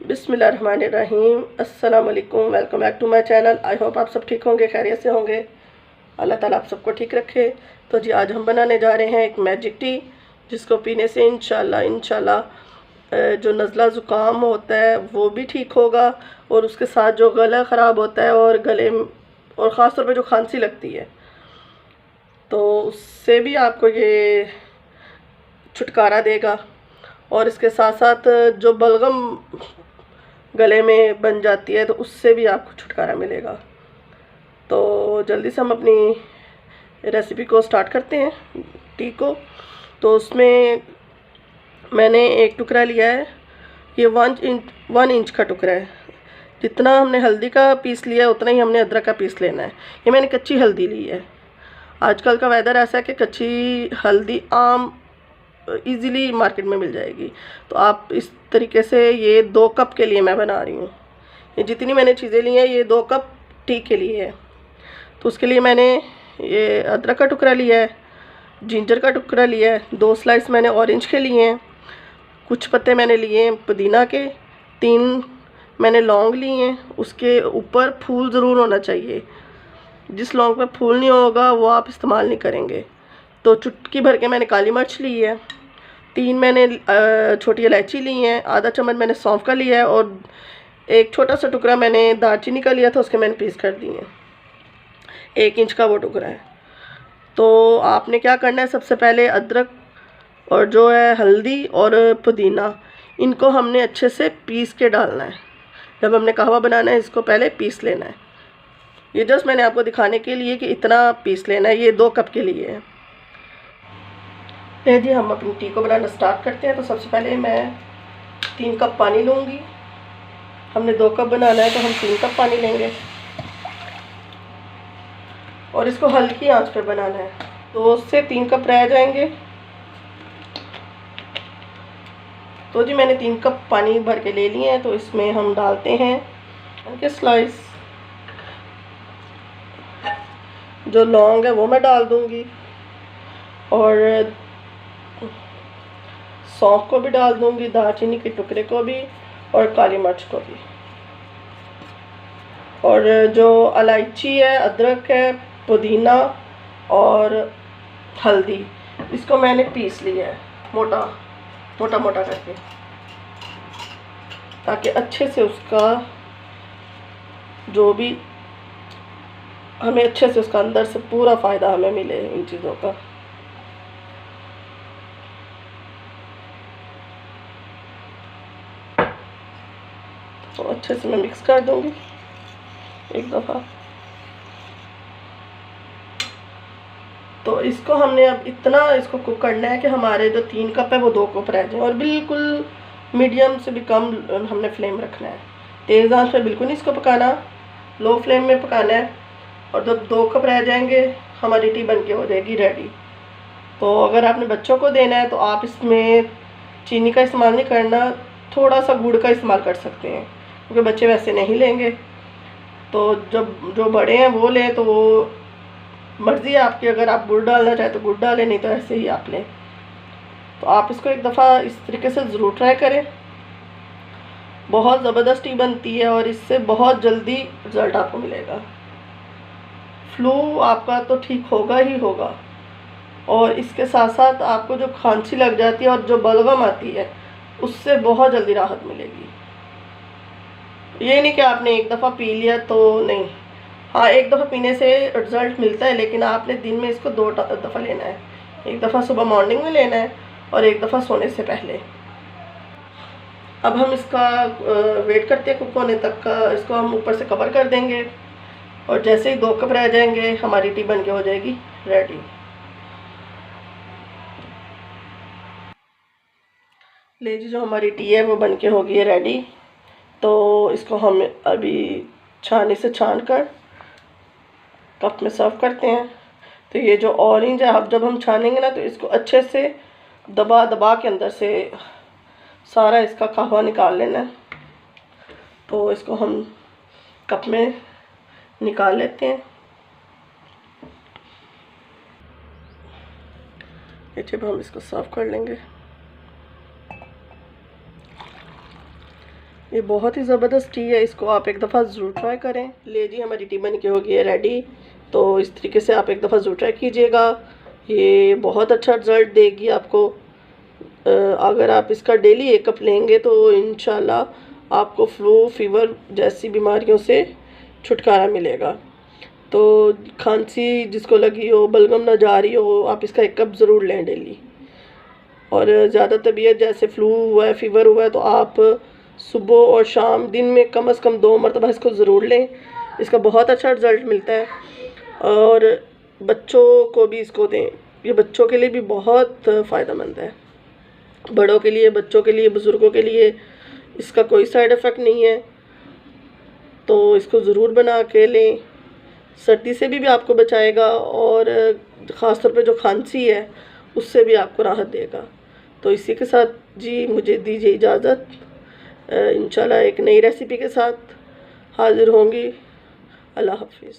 बिस्मिल्लाहिर्रहमानिर्रहीम। अस्सलाम वालेकुम। Welcome back to my channel. I hope आप सब ठीक होंगे, खैरियत से होंगे। अल्लाह ताला आप सबको ठीक रखे। तो जी आज हम बनाने जा रहे हैं एक मैजिक टी, जिसको पीने से इंशाल्लाह जो नज़ला ज़ुकाम होता है वो भी ठीक होगा, और उसके साथ जो गला ख़राब होता है और गले और ख़ास तौर पे जो खांसी लगती है तो उससे भी आपको ये छुटकारा देगा। और इसके साथ साथ जो बलगम गले में बन जाती है तो उससे भी आपको छुटकारा मिलेगा। तो जल्दी से हम अपनी रेसिपी को स्टार्ट करते हैं, टी को। तो उसमें मैंने एक टुकड़ा लिया है, ये 1 इंच का टुकड़ा है। जितना हमने हल्दी का पीस लिया है उतना ही हमने अदरक का पीस लेना है। ये मैंने कच्ची हल्दी ली है। आजकल का वेदर ऐसा है कि कच्ची हल्दी आम इजीली मार्केट में मिल जाएगी। तो आप इस तरीके से, ये 2 कप के लिए मैं बना रही हूँ। ये जितनी मैंने चीज़ें ली हैं ये 2 कप टी के लिए है। तो उसके लिए मैंने ये अदरक का टुकड़ा लिया है, जिंजर का टुकड़ा लिया है, 2 स्लाइस मैंने ऑरेंज के लिए हैं, कुछ पत्ते मैंने लिए हैं पुदीना के, 3 मैंने लौंग लिए हैं। उसके ऊपर फूल ज़रूर होना चाहिए। जिस लौंग में फूल नहीं होगा वो आप इस्तेमाल नहीं करेंगे। तो चुटकी भर के मैंने काली मिर्च ली है, 3 मैंने छोटी इलायची ली हैं, आधा चम्मच मैंने सौंफ का लिया है, और एक छोटा सा टुकड़ा मैंने दालचीनी का लिया था, उसके मैंने पीस कर दिए हैं। 1 इंच का वो टुकड़ा है। तो आपने क्या करना है, सबसे पहले अदरक और जो है हल्दी और पुदीना, इनको हमने अच्छे से पीस के डालना है। जब हमने कहवा बनाना है इसको पहले पीस लेना है। ये जस्ट मैंने आपको दिखाने के लिए कि इतना पीस लेना है। ये 2 कप के लिए है। जी हम अपनी टी को बनाना स्टार्ट करते हैं। तो सबसे पहले मैं 3 कप पानी लूँगी। हमने 2 कप बनाना है तो हम 3 कप पानी लेंगे, और इसको हल्की आंच पर बनाना है। 2 से 3 कप रह जाएंगे। तो जी मैंने 3 कप पानी भर के ले लिए हैं। तो इसमें हम डालते हैं उनके स्लाइस। जो लौंग है वो मैं डाल दूँगी, और सौंफ को भी डाल दूँगी, दालचीनी के टुकड़े को भी, और काली मिर्च को भी। और जो इलायची है, अदरक है, पुदीना और हल्दी, इसको मैंने पीस लिया है मोटा मोटा करके, ताकि अच्छे से उसका जो भी हमें अच्छे से उसका अंदर से पूरा फ़ायदा हमें मिले इन चीज़ों का। तो अच्छे से मैं मिक्स कर दूँगी एक दफ़ा। तो इसको हमने अब इतना इसको कुक करना है कि हमारे जो 3 कप है वो 2 कप रह जाए, और बिल्कुल मीडियम से भी कम हमने फ्लेम रखना है। तेज़ आंच पे बिल्कुल नहीं इसको पकाना, लो फ्लेम में पकाना है। और जब 2 कप रह जाएंगे हमारी टी बन के हो जाएगी रेडी। तो अगर आपने बच्चों को देना है तो आप इसमें चीनी का इस्तेमाल नहीं करना, थोड़ा सा गुड़ का इस्तेमाल कर सकते हैं, क्योंकि बच्चे वैसे नहीं लेंगे। तो जब जो बड़े हैं वो लें, तो वो मर्ज़ी है आपकी, अगर आप गुड़ डालना चाहें तो गुड़ डालें, नहीं तो ऐसे ही आप लें। तो आप इसको एक दफ़ा इस तरीके से ज़रूर ट्राई करें। बहुत ज़बरदस्त टी बनती है और इससे बहुत जल्दी रिज़ल्ट आपको मिलेगा। फ्लू आपका तो ठीक होगा ही होगा, और इसके साथ साथ आपको जो खांसी लग जाती है और जो बलगम आती है उससे बहुत जल्दी राहत मिलेगी। ये नहीं कि आपने एक दफ़ा पी लिया तो नहीं। हाँ, एक दफ़ा पीने से रिज़ल्ट मिलता है, लेकिन आपने दिन में इसको 2 दफ़ा लेना है। एक दफ़ा सुबह मॉर्निंग में लेना है, और एक दफ़ा सोने से पहले। अब हम इसका वेट करते हैं कुक होने तक का। इसको हम ऊपर से कवर कर देंगे, और जैसे ही 2 कप रह जाएंगे हमारी टी बन के हो जाएगी रेडी। ले जी, जो हमारी टी है वो बन के हो गई है रेडी। तो इसको हम अभी छानी से छान कर कप में सर्व करते हैं। तो ये जो ऑरेंज है, अब जब हम छानेंगे ना तो इसको अच्छे से दबा दबा के अंदर से सारा इसका कहवा निकाल लेना है। तो इसको हम कप में निकाल लेते हैं। ये जब हम इसको सर्व कर लेंगे, ये बहुत ही ज़बरदस्त टी है, इसको आप एक दफ़ा ज़रूर ट्राई करें। ले जी, हमारी टी बन के हो गई है रेडी। तो इस तरीके से आप एक दफ़ा ज़रूर ट्राई कीजिएगा, ये बहुत अच्छा रिज़ल्ट देगी आपको। अगर आप इसका डेली 1 कप लेंगे तो इंशाल्लाह आपको फ्लू फीवर जैसी बीमारियों से छुटकारा मिलेगा। तो खांसी जिसको लगी हो, बलगम ना जा रही हो, आप इसका 1 कप ज़रूर लें डेली। और ज़्यादा तबीयत जैसे फ्लू हुआ है, फीवर हुआ है, तो आप सुबह और शाम दिन में कम से कम 2 मरतबा इसको ज़रूर लें। इसका बहुत अच्छा रिज़ल्ट मिलता है। और बच्चों को भी इसको दें, ये बच्चों के लिए भी बहुत फ़ायदेमंद है। बड़ों के लिए, बच्चों के लिए, बुज़ुर्गों के लिए इसका कोई साइड इफ़ेक्ट नहीं है। तो इसको ज़रूर बना के लें, सर्दी से भी आपको बचाएगा और ख़ास तौर पे जो खांसी है उससे भी आपको राहत देगा। तो इसी के साथ जी मुझे दीजिए इजाज़त। इंशाल्लाह एक नई रेसिपी के साथ हाज़िर होंगी। अल्लाह हाफ़िज़।